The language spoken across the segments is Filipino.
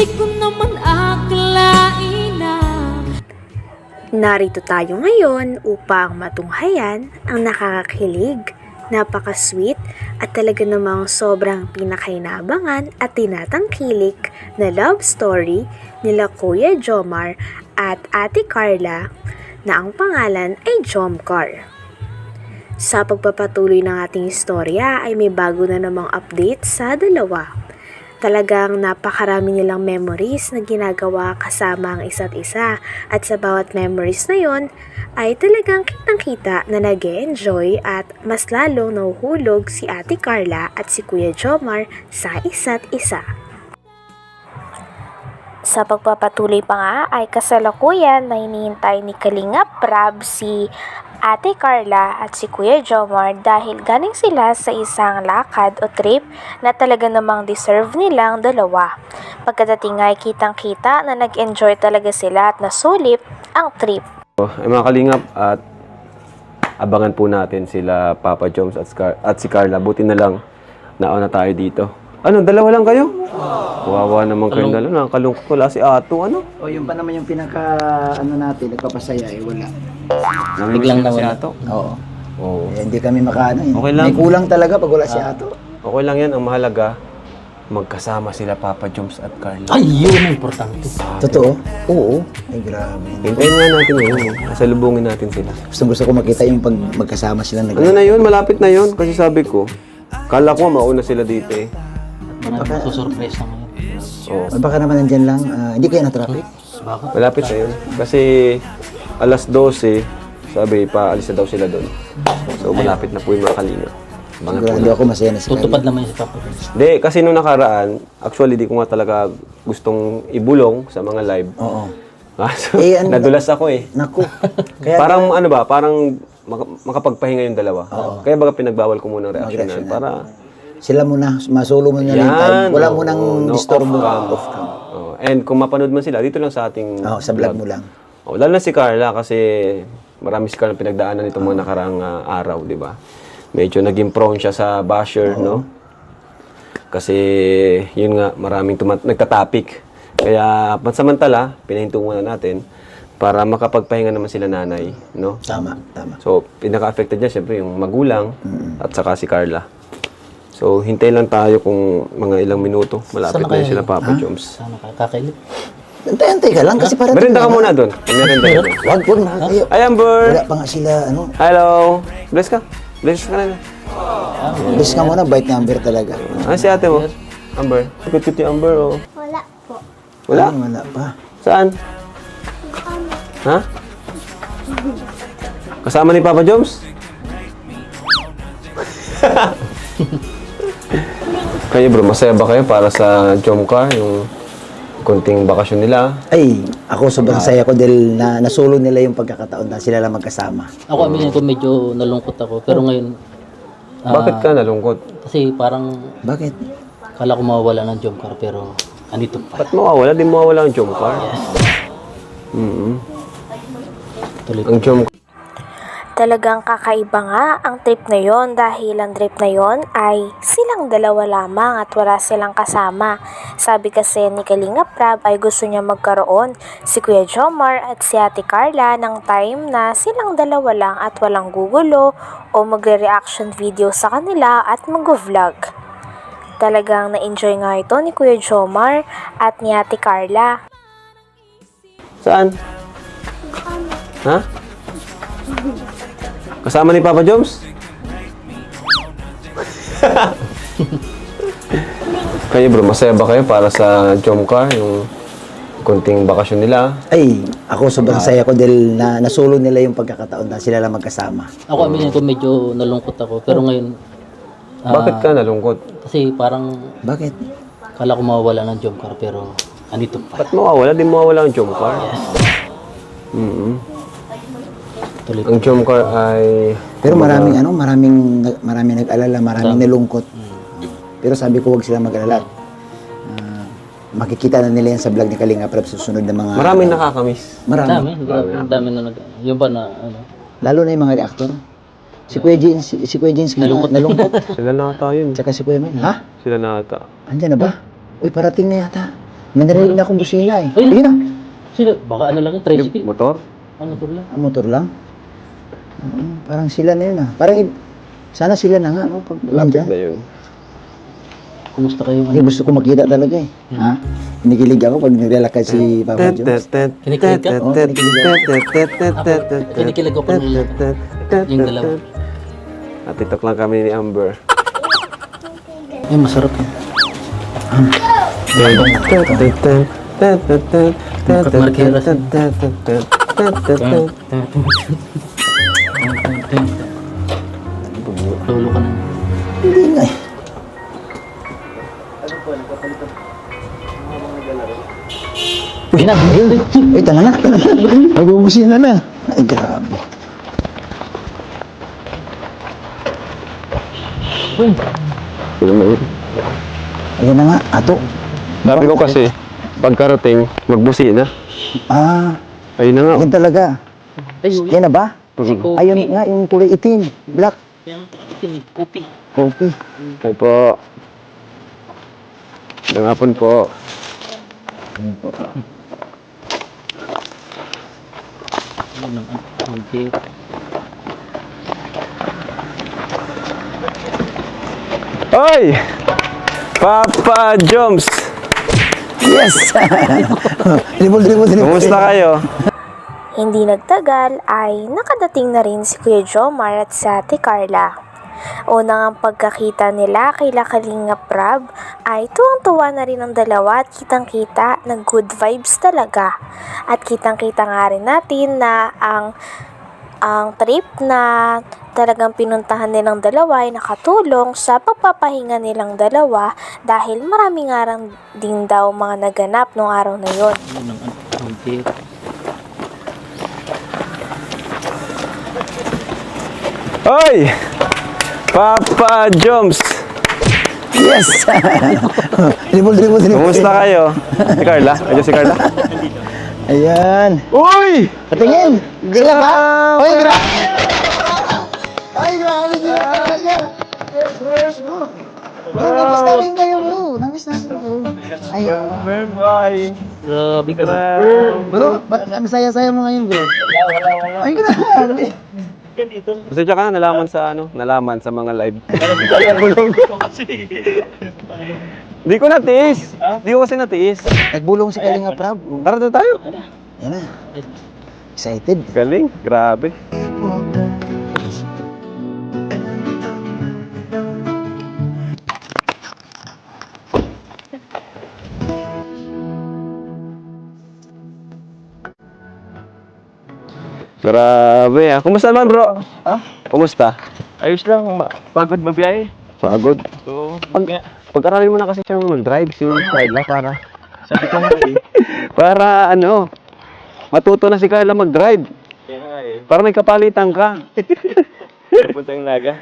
Di ko naman akalain na Narito tayo ngayon upang matunghayan ang nakakakilig, napaka-sweet at talaga namang sobrang pinakainabangan at tinatangkilik na love story nila Kuya Jomar at Ate Carla na ang pangalan ay Jomcar. Sa pagpapatuloy ng ating istorya ay may bago na namang update sa dalawa. Talagang napakarami nilang memories na ginagawa kasama ang isa't isa at sa bawat memories na yon ay talagang kitang-kita na nag-e-enjoy at mas lalong nahuhulog si Ate Carla at si Kuya Jomar sa isa't isa. Sa pagpapatuloy pa nga ay kasalukuyan na hinihintay ni Kalingap Rab si Ate Carla at si Kuya Jomar dahil galing sila sa isang lakad o trip na talaga namang deserve nilang dalawa. Pagkadating ay kitang-kita na nag-enjoy talaga sila at nasulit ang trip. Ay mga kalingap, at abangan po natin sila Papa Joms at si Carla. Buti na lang nauna tayo dito. Ano, dalawa lang kayo? Wawa naman kayong dalawa. Nakakalungkot, wala si Ato. Ano? O yun pa naman yung pinaka natin, nagpapasaya wala. Biglang na si Ato? Oo. Oo. Hindi kami makaano eh. Okay lang. May kulang talaga pag wala si Ato. Okay lang yan. Ang mahalaga, magkasama sila Papa Joms at Carla. Ay, yun ang importante. Totoo? Oo. Ay grabe. Hintayin nga natin yun. Kasalubungin natin sila. Gusto ko makita yung pag magkasama sila Ano na yun? Malapit na yun. Kasi sabi ko, kala ko mauna sila dito eh. Marami susurpresa ngayon. Oo. Baka naman nandyan lang, hindi kayo na-traffic? Bakit? Malapit na yun. Kasi alas 12, sabi paalis na daw sila doon. So malapit na po yung mga kalingap. Abangan po Sigurado ako masaya na si Tutupad Carla. naman yun si Papa Jones. Hindi, kasi nung nakaraan, actually di ko nga talaga gustong ibulong sa mga live. Oo. So, ano- nadulas ako eh. Naku. Kaya Parang ano ba, parang makapagpahinga yung dalawa. Kaya baga pinagbawal ko muna ang reaksyonan Mag-reaksyonan. para sila muna, masolo mo na yung time. Wala mo nang oo, no, disturbo. off-cam. Off cam. Oo. And kung mapanood man sila, dito lang sa ating Oo, sa vlog mo lang. Lalo na si Carla kasi marami si Carla pinagdaanan nitong mga nakarang araw, di ba? Medyo naging prone siya sa basher, no? Kasi yun nga, maraming nagtatapik. Kaya pansamantala, pinahinto muna natin para makapagpahinga naman sila nanay, no? Tama, tama. So, pinaka-affected niya siyempre yung magulang at saka si Carla. So, hintay lang tayo kung mga ilang minuto. Malapit Saan na yun kayo? sila Papa Joms. Sana kakailip. Antay-antay ka lang kasi para... Merinda ka muna doon. Merinda ka doon. Wag na kayo. Ay, Amber! Wala pa nga sila, ano. Hello! Bless ka? Bless ka na. Bis ka muna, bite number talaga. Ah, si ate mo? Amber. Cute yung Amber, oh. Wala po. Wala? Wala pa. Saan? Ha? Kasama ni Papa Joms? Kayo bro, masaya ba kayo para sa Jomcar, yung konting bakasyon nila? Ay, ako sobrang saya ko dahil nasolo nila yung pagkakataon na sila lang magkasama. Ako, aminin ko medyo nalungkot ako. Pero ngayon, Bakit ka nalungkot? kasi parang Bakit? kala ko mawawala ng job car pero andito pa. Ba't mawawala? Di mawawala ang Jomcar. Tuloy. Ang Jomcar. Talagang kakaiba nga ang trip na yon dahil ang trip na yon ay silang dalawa lamang at wala silang kasama. Sabi kasi ni Kalingap Rab ay gusto niya magkaroon si Kuya Jomar at si Ate Carla ng time na silang dalawa lang at walang gugulo o magre-reaction video sa kanila at mag-vlog. Talagang na-enjoy nga ito ni Kuya Jomar at ni Ate Carla. Saan? Ha? Kasama ni Papa Joms? Kayo bro, masaya ba kayo para sa Jomcar, yung konting bakasyon nila? Ay, ako sobrang saya ko dahil nasolo nila yung pagkakataon na sila lang magkasama. Ako, aminin ko medyo nalungkot ako. Pero ngayon, Bakit ka nalungkot? kasi parang Bakit? kala ko mawawala ng job car pero andito pa. Ba't mawawala? Di mawawala ang Jomcar. Tuloy. Ang Jomcar ay... Pero maraming nag-alala, maraming nalungkot. Pero sabi ko wag sila mag-alala. Makikita na nila yan sa vlog ni Kalinga Prab susunod na mga... Maraming nakakamiss. Marami. Dami na yung ba na ano. Lalo na yung mga reactor. Si Kuya Jeans nalungkot. Sila na ata yun. Tsaka si Kuya Mel. Ha? Sila na ata. Andyan na ba? Uy, parating na yata. May narinig na akong busina eh. Ay, Ayun na. Sino? Baka ano lang yun, tricycle. Motor? Ano to lang? Ang motor lang. Parang sila na yun ah. Parang sana sila na nga. No? Pag Lapit nandyan. na yun. Kumusta kayo? Kasi gusto ko makita talaga eh. Ha? Kinikilig ako pag naglalakad si Papa Jones. Kinikilig ka? Oo, Kinikilig ko pa nila. Yung dalawa. Natitok lang kami ni Amber. Ay, masarap yun. Lolo ka na. Hindi nga eh. Uy, na. Ay, tala na. Magbubusina na. Ay, grabe. Uy, Sino na yun? Ayun na nga, ato. Sabi ko kasi, pagkarating, magbusina. Ah, Ayun na nga. yan talaga. ay, uy. Yan na ba? Mhm. Ayun nga, yung kulay itim. Black. Yung itim, pupi. Okay. Ay po. Nangapon po. Ano lang, okay. Oy! Papa Joms! Yes! Dribble. Kumusta kayo? Hindi nagtagal ay nakadating na rin si Kuya Jomar at si Ate Carla. Unang ang pagkakita nila kay Kalingap Rab ay tuwang-tuwa na rin ang dalawa at kitang-kita ng good vibes talaga. At kitang-kita nga rin natin na ang trip na talagang pinuntahan nilang dalawa ay nakatulong sa pagpapahinga nilang dalawa dahil marami nga rin din daw mga naganap noong araw na yon. Ano lang, okay. Oy! Papa Joms! Yes! Dribble. Kumusta kayo? Si Carla? Ayun si Carla? Ayan. Uy! Patingin! Sila ba? Oy, grabe! Ay, grabe sila! Namiss namin kayo, bro. Namiss namin kayo. Ay, Bye! Grabe ka. bro, ba't ang saya-saya mo ngayon, bro? Ay, grabe. Pasensya ka na, nalaman sa mga live. Hindi ko natiis. Hindi ko kasi natiis. Nagbulong si Kalinga Prab. Tara na tayo. Yan na. Excited. Galing, grabe. Grabe ah. Kumusta naman bro? Kumusta? Ayos lang, pagod mabiyahe. Pagod. So, Pag-aralin mo na kasi siya mag-drive, si Carla, para sabi ko nga eh. para matuto na si Carla mag-drive. Kaya nga eh. Para may kapalitan ka. Pupunta yung Naga.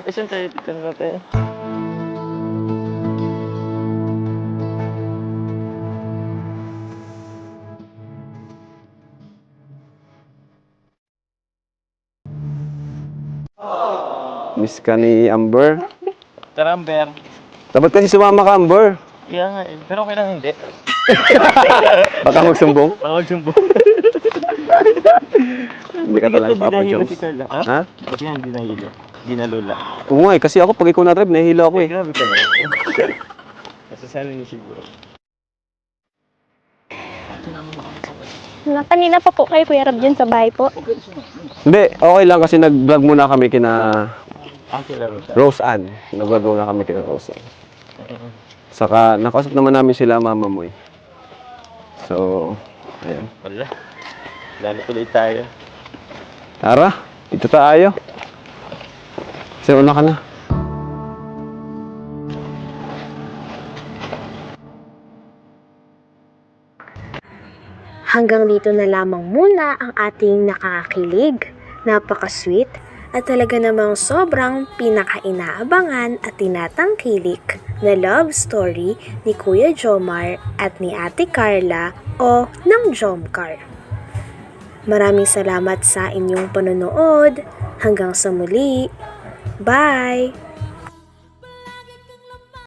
Saan tayo dito natin? Miss ka ni Amber. Tara, Amber. Dapat kasi sumama ka, Amber. Kaya nga eh. Pero okay lang hindi. Baka magsumbong. Bawal sumbo. Hindi ka talagang Papa Jones. si Carla. Ha? Ha? Ba't yan hindi nahilo? Hindi nalula. Oo nga eh, kasi ako pag ikaw na-drive, nahihilo ako eh. Grabe ka na. Nasasanay niyo siguro. Kanina pa po kayo, Kuya Rab, dyan sa bahay po. Hindi, okay lang kasi nag-vlog muna kami kina Okay lang. Rose Ann. Nag-vlog muna kami kina Rose Ann. Saka, nakausap naman namin sila mama mo eh. So, ayan. Wala. Lalo tuloy tayo. Tara, dito tayo. Kasi una ka na. Hanggang dito na lamang muna ang ating nakakakilig, napaka-sweet, at talaga namang sobrang pinaka-inaabangan at tinatangkilik na love story ni Kuya Jomar at ni Ate Carla o ng Jomcar. Maraming salamat sa inyong panonood. Hanggang sa muli. Bye!